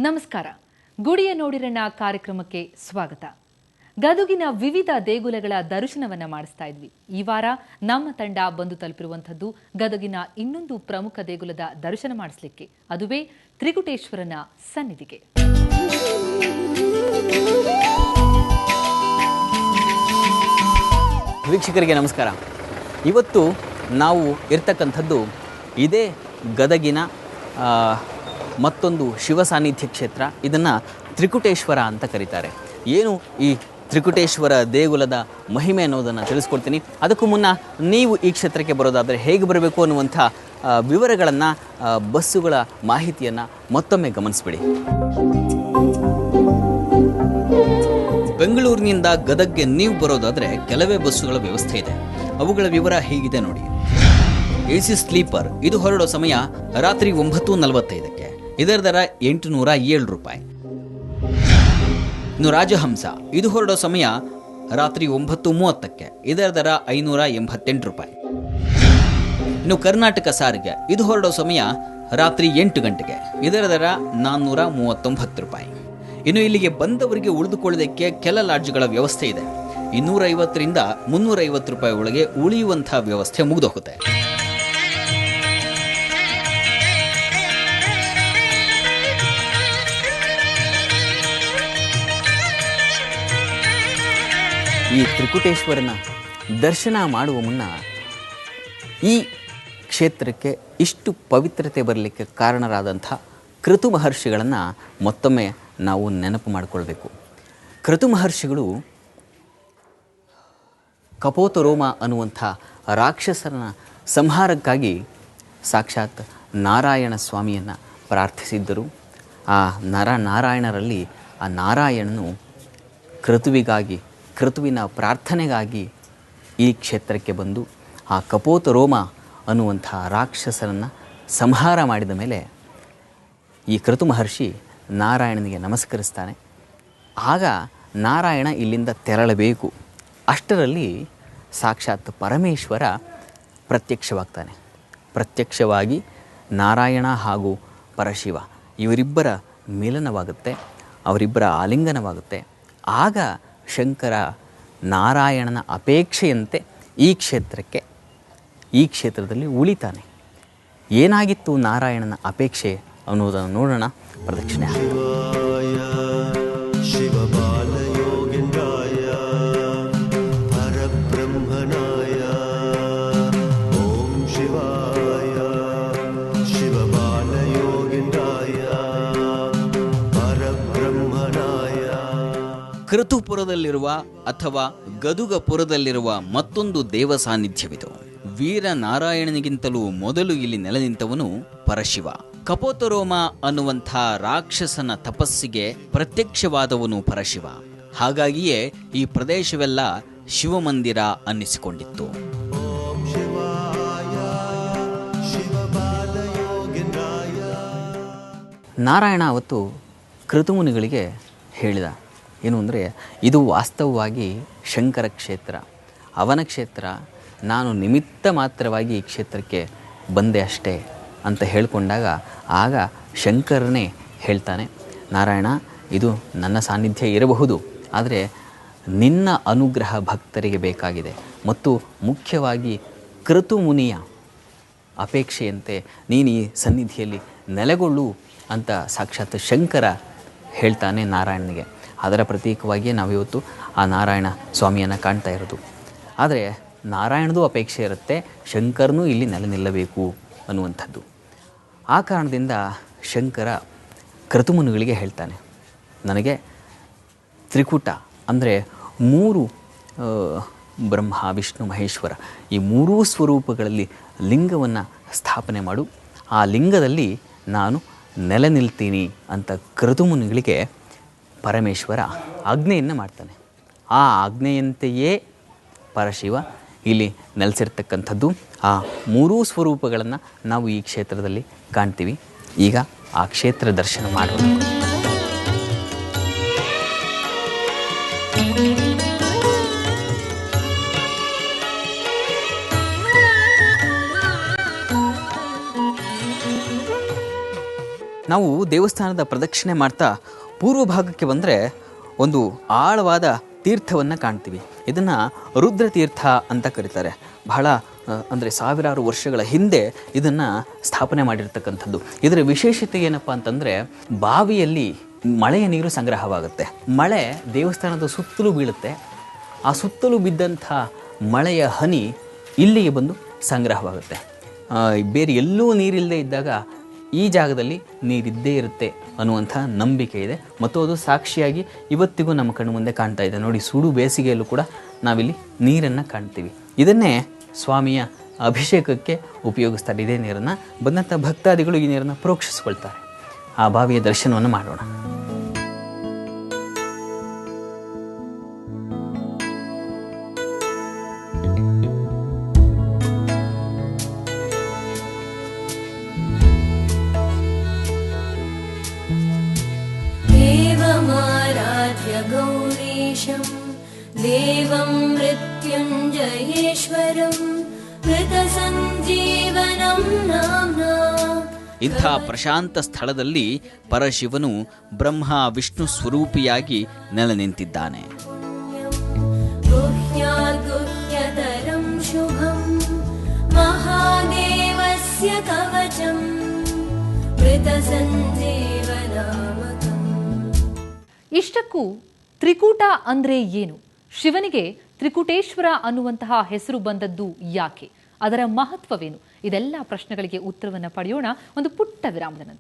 ನಮಸ್ಕಾರ. ಗುಡಿಯ ನೋಡಿರಣ್ಣ ಕಾರ್ಯಕ್ರಮಕ್ಕೆ ಸ್ವಾಗತ. ಗದುಗಿನ ವಿವಿಧ ದೇಗುಲಗಳ ದರ್ಶನವನ್ನ ಮಾಡಿಸ್ತಾ ಇದ್ವಿ. ಈ ವಾರ ನಮ್ಮ ತಂಡ ಬಂದು ತಲುಪಿರುವಂಥದ್ದು ಗದಗಿನ ಇನ್ನೊಂದು ಪ್ರಮುಖ ದೇಗುಲದ ದರ್ಶನ ಮಾಡಿಸಲಿಕ್ಕೆ, ಅದುವೇ ತ್ರಿಕುಟೇಶ್ವರನ ಸನ್ನಿಧಿಗೆ. ವೀಕ್ಷಕರಿಗೆ ನಮಸ್ಕಾರ. ಇವತ್ತು ನಾವು ಇರ್ತಕ್ಕಂಥದ್ದು ಇದೇ ಗದಗಿನ ಮತ್ತೊಂದು ಶಿವ ಸಾನ್ನಿಧ್ಯ ಕ್ಷೇತ್ರ. ಇದನ್ನು ತ್ರಿಕುಟೇಶ್ವರ ಅಂತ ಕರೀತಾರೆ. ಏನು ಈ ತ್ರಿಕುಟೇಶ್ವರ ದೇಗುಲದ ಮಹಿಮೆ ಅನ್ನೋದನ್ನು ತಿಳಿಸ್ಕೊಡ್ತೀನಿ. ಅದಕ್ಕೂ ಮುನ್ನ ನೀವು ಈ ಕ್ಷೇತ್ರಕ್ಕೆ ಬರೋದಾದರೆ ಹೇಗೆ ಬರಬೇಕು ಅನ್ನುವಂಥ ವಿವರಗಳನ್ನು, ಬಸ್ಸುಗಳ ಮಾಹಿತಿಯನ್ನು ಮತ್ತೊಮ್ಮೆ ಗಮನಿಸ್ಬಿಡಿ. ಬೆಂಗಳೂರಿನಿಂದ ಗದಗ್ಗೆ ನೀವು ಬರೋದಾದರೆ ಕೆಲವೇ ಬಸ್ಸುಗಳ ವ್ಯವಸ್ಥೆ ಇದೆ. ಅವುಗಳ ವಿವರ ಹೀಗಿದೆ ನೋಡಿ. AC ಸ್ಲೀಪರ್ ಇದು ಹೊರಡೋ ಸಮಯ ರಾತ್ರಿ 9:45. ಇದರ ದರ 807 ರೂಪಾಯಿ. ಇನ್ನು ರಾಜಹಂಸ ಇದು ಹೊರಡೋ ಸಮಯ ರಾತ್ರಿ 9:30. ಇದರ ದರ 588 ರೂಪಾಯಿ. ಇನ್ನು ಕರ್ನಾಟಕ ಸಾರಿಗೆ ಇದು ಹೊರಡೋ ಸಮಯ ರಾತ್ರಿ 8 ಗಂಟೆಗೆ. ಇದರ ದರ 439 ರೂಪಾಯಿ. ಇನ್ನು ಇಲ್ಲಿಗೆ ಬಂದವರಿಗೆ ಉಳಿದುಕೊಳ್ಳೋದಕ್ಕೆ ಕೆಲ ಲಾಡ್ಜ್ಗಳ ವ್ಯವಸ್ಥೆ ಇದೆ. 250ರಿಂದ 350 ರೂಪಾಯಿ ಒಳಗೆ ಉಳಿಯುವಂತಹ ವ್ಯವಸ್ಥೆ ಮುಗಿದೋಗುತ್ತೆ. ಈ ತ್ರಿಕುಟೇಶ್ವರನ ದರ್ಶನ ಮಾಡುವ ಮುನ್ನ ಈ ಕ್ಷೇತ್ರಕ್ಕೆ ಇಷ್ಟು ಪವಿತ್ರತೆ ಬರಲಿಕ್ಕೆ ಕಾರಣರಾದಂಥ ಕ್ರತು ಮಹರ್ಷಿಗಳನ್ನು ಮತ್ತೊಮ್ಮೆ ನಾವು ನೆನಪು ಮಾಡಿಕೊಳ್ಬೇಕು. ಕ್ರತು ಮಹರ್ಷಿಗಳು ಕಪೋತರೋಮ ಅನ್ನುವಂಥ ರಾಕ್ಷಸನ ಸಂಹಾರಕ್ಕಾಗಿ ಸಾಕ್ಷಾತ್ ನಾರಾಯಣ ಸ್ವಾಮಿಯನ್ನು ಪ್ರಾರ್ಥಿಸಿದ್ದರು. ಆ ನಾರಾಯಣರಲ್ಲಿ ಆ ನಾರಾಯಣನು ಕ್ರತುವಿನ ಪ್ರಾರ್ಥನೆಗಾಗಿ ಈ ಕ್ಷೇತ್ರಕ್ಕೆ ಬಂದು ಆ ಕಪೋತರೋಮ ಅನ್ನುವಂಥ ರಾಕ್ಷಸನನ್ನು ಸಂಹಾರ ಮಾಡಿದ ಮೇಲೆ ಈ ಕ್ರತು ಮಹರ್ಷಿ ನಾರಾಯಣನಿಗೆ ನಮಸ್ಕರಿಸ್ತಾನೆ. ಆಗ ನಾರಾಯಣ ಇಲ್ಲಿಂದ ತೆರಳಬೇಕು. ಅಷ್ಟರಲ್ಲಿ ಸಾಕ್ಷಾತ್ ಪರಮೇಶ್ವರ ಪ್ರತ್ಯಕ್ಷವಾಗ್ತಾನೆ. ಪ್ರತ್ಯಕ್ಷವಾಗಿ ನಾರಾಯಣ ಹಾಗೂ ಪರಶಿವ ಇವರಿಬ್ಬರ ಮಿಲನವಾಗುತ್ತೆ, ಅವರಿಬ್ಬರ ಆಲಿಂಗನವಾಗುತ್ತೆ. ಆಗ ಶಂಕರ ನಾರಾಯಣನ ಅಪೇಕ್ಷೆಯಂತೆ ಈ ಕ್ಷೇತ್ರದಲ್ಲಿ ಉಳಿತಾನೆ. ಏನಾಗಿತ್ತು ನಾರಾಯಣನ ಅಪೇಕ್ಷೆ ಅನ್ನೋದನ್ನು ನೋಡೋಣ. ಪ್ರದಕ್ಷಿಣೆ ಕ್ರತುಪುರದಲ್ಲಿರುವ ಅಥವಾ ಗದುಗಪುರದಲ್ಲಿರುವ ಮತ್ತೊಂದು ದೇವ ಸಾನ್ನಿಧ್ಯವಿದು. ವೀರ ನಾರಾಯಣನಿಗಿಂತಲೂ ಮೊದಲು ಇಲ್ಲಿ ನೆಲೆ ನಿಂತವನು ಪರಶಿವ. ಕಪೋತರೋಮ ಅನ್ನುವಂಥ ರಾಕ್ಷಸನ ತಪಸ್ಸಿಗೆ ಪ್ರತ್ಯಕ್ಷವಾದವನು ಪರಶಿವ. ಹಾಗಾಗಿಯೇ ಈ ಪ್ರದೇಶವೆಲ್ಲ ಶಿವಮಂದಿರ ಅನ್ನಿಸಿಕೊಂಡಿತ್ತು. ನಾರಾಯಣ ಅವತ್ತು ಕ್ರತುಮುನಿಗಳಿಗೆ ಹೇಳಿದ ಏನು ಅಂದರೆ, ಇದು ವಾಸ್ತವವಾಗಿ ಶಂಕರ ಕ್ಷೇತ್ರ, ಅವನ ಕ್ಷೇತ್ರ. ನಾನು ನಿಮಿತ್ತ ಮಾತ್ರವಾಗಿ ಈ ಕ್ಷೇತ್ರಕ್ಕೆ ಬಂದೆ ಅಷ್ಟೇ ಅಂತ ಹೇಳಿಕೊಂಡಾಗ ಆಗ ಶಂಕರನೇ ಹೇಳ್ತಾನೆ, ನಾರಾಯಣ ಇದು ನನ್ನ ಸಾನ್ನಿಧ್ಯ ಇರಬಹುದು, ಆದರೆ ನಿನ್ನ ಅನುಗ್ರಹ ಭಕ್ತರಿಗೆ ಬೇಕಾಗಿದೆ ಮತ್ತು ಮುಖ್ಯವಾಗಿ ಕ್ರತುಮುನಿಯ ಅಪೇಕ್ಷೆಯಂತೆ ನೀನು ಈ ಸನ್ನಿಧಿಯಲ್ಲಿ ನೆಲೆಗೊಳ್ಳು ಅಂತ ಸಾಕ್ಷಾತ್ ಶಂಕರ ಹೇಳ್ತಾನೆ ನಾರಾಯಣನಿಗೆ. ಅದರ ಪ್ರತೀಕವಾಗಿಯೇ ನಾವಿವತ್ತು ಆ ನಾರಾಯಣ ಸ್ವಾಮಿಯನ್ನು ಕಾಣ್ತಾ ಇರೋದು. ಆದರೆ ನಾರಾಯಣದು ಅಪೇಕ್ಷೆ ಇರುತ್ತೆ, ಶಂಕರನೂ ಇಲ್ಲಿ ನೆಲೆ ನಿಲ್ಲಬೇಕು ಅನ್ನುವಂಥದ್ದು. ಆ ಕಾರಣದಿಂದ ಶಂಕರ ಕ್ರತುಮುನಿಗಳಿಗೆ ಹೇಳ್ತಾನೆ, ನನಗೆ ತ್ರಿಕುಟ ಅಂದರೆ 3 ಬ್ರಹ್ಮ ವಿಷ್ಣು ಮಹೇಶ್ವರ ಈ 3 ಸ್ವರೂಪಗಳಲ್ಲಿ ಲಿಂಗವನ್ನು ಸ್ಥಾಪನೆ ಮಾಡು, ಆ ಲಿಂಗದಲ್ಲಿ ನಾನು ನೆಲೆ ನಿಲ್ತೀನಿ ಅಂತ ಕ್ರತುಮುನಿಗಳಿಗೆ ಪರಮೇಶ್ವರ ಆಜ್ಞೆಯನ್ನು ಮಾಡ್ತಾನೆ. ಆ ಆಜ್ಞೆಯಂತೆಯೇ ಪರಶಿವ ಇಲ್ಲಿ ನೆಲೆಸಿರ್ತಕ್ಕಂಥದ್ದು. ಆ 3 ಸ್ವರೂಪಗಳನ್ನು ನಾವು ಈ ಕ್ಷೇತ್ರದಲ್ಲಿ ಕಾಣ್ತೀವಿ. ಈಗ ಆ ಕ್ಷೇತ್ರ ದರ್ಶನ ಮಾಡೋಣ. ನಾವು ದೇವಸ್ಥಾನದ ಪ್ರದಕ್ಷಿಣೆ ಮಾಡ್ತಾ ಪೂರ್ವ ಭಾಗಕ್ಕೆ ಬಂದರೆ ಒಂದು ಆಳವಾದ ತೀರ್ಥವನ್ನು ಕಾಣ್ತೀವಿ. ಇದನ್ನು ರುದ್ರತೀರ್ಥ ಅಂತ ಕರೀತಾರೆ. ಬಹಳ ಅಂದರೆ ಸಾವಿರಾರು ವರ್ಷಗಳ ಹಿಂದೆ ಇದನ್ನು ಸ್ಥಾಪನೆ ಮಾಡಿರ್ತಕ್ಕಂಥದ್ದು. ಇದರ ವಿಶೇಷತೆ ಏನಪ್ಪ ಅಂತಂದರೆ, ಬಾವಿಯಲ್ಲಿ ಮಳೆಯ ನೀರು ಸಂಗ್ರಹವಾಗುತ್ತೆ. ಮಳೆ ದೇವಸ್ಥಾನದ ಸುತ್ತಲೂ ಬೀಳುತ್ತೆ. ಆ ಸುತ್ತಲೂ ಬಿದ್ದಂಥ ಮಳೆಯ ಹನಿ ಇಲ್ಲಿಗೆ ಬಂದು ಸಂಗ್ರಹವಾಗುತ್ತೆ. ಬೇರೆ ಎಲ್ಲೂ ನೀರಿಲ್ಲದೆ ಇದ್ದಾಗ ಈ ಜಾಗದಲ್ಲಿ ನೀರಿದ್ದೇ ಇರುತ್ತೆ ಅನ್ನುವಂಥ ನಂಬಿಕೆ ಇದೆ. ಮತ್ತು ಅದು ಸಾಕ್ಷಿಯಾಗಿ ಇವತ್ತಿಗೂ ನಮ್ಮ ಕಣ್ಣು ಮುಂದೆ ಕಾಣ್ತಾ ಇದೆ. ನೋಡಿ, ಸುಡು ಬೇಸಿಗೆಯಲ್ಲೂ ಕೂಡ ನಾವಿಲ್ಲಿ ನೀರನ್ನು ಕಾಣ್ತೀವಿ. ಇದನ್ನೇ ಸ್ವಾಮಿಯ ಅಭಿಷೇಕಕ್ಕೆ ಉಪಯೋಗಿಸ್ತಾರೆ. ಇದೇ ನೀರನ್ನು ಬಂದಂಥ ಭಕ್ತಾದಿಗಳು ಈ ನೀರನ್ನು ಪ್ರೋಕ್ಷಿಸ್ಕೊಳ್ತಾರೆ. ಆ ಬಾವಿಯ ದರ್ಶನವನ್ನು ಮಾಡೋಣ. गौरीशं देवं मृत्युञ्जयेश्वरं मृतसञ्जीवनं नाम्ना. ಇಂಥ ಪ್ರಶಾಂತ ಸ್ಥಳದಲ್ಲಿ ಪರಶಿವನು ಬ್ರಹ್ಮ ವಿಷ್ಣು ಸ್ವರೂಪಿಯಾಗಿ ನೆಲೆ ನಿಂತಿದ್ದಾನೆ. गुह्याद्गुह्यतरं शुभं महादेवस्य कवचं मृतसञ्जीवनामकम्. ಇಷ್ಟಕ್ಕೂ ತ್ರಿಕೂಟ ಅಂದ್ರೆ ಏನು? ಶಿವನಿಗೆ ತ್ರಿಕೂಟೇಶ್ವರ ಅನ್ನುವಂತಹ ಹೆಸರು ಬಂದದ್ದು ಯಾಕೆ? ಅದರ ಮಹತ್ವವೇನು? ಇದೆಲ್ಲ ಪ್ರಶ್ನೆಗಳಿಗೆ ಉತ್ತರವನ್ನು ಪಡೆಯೋಣ ಒಂದು ಪುಟ್ಟ ವಿರಾಮದ ನಂತರ.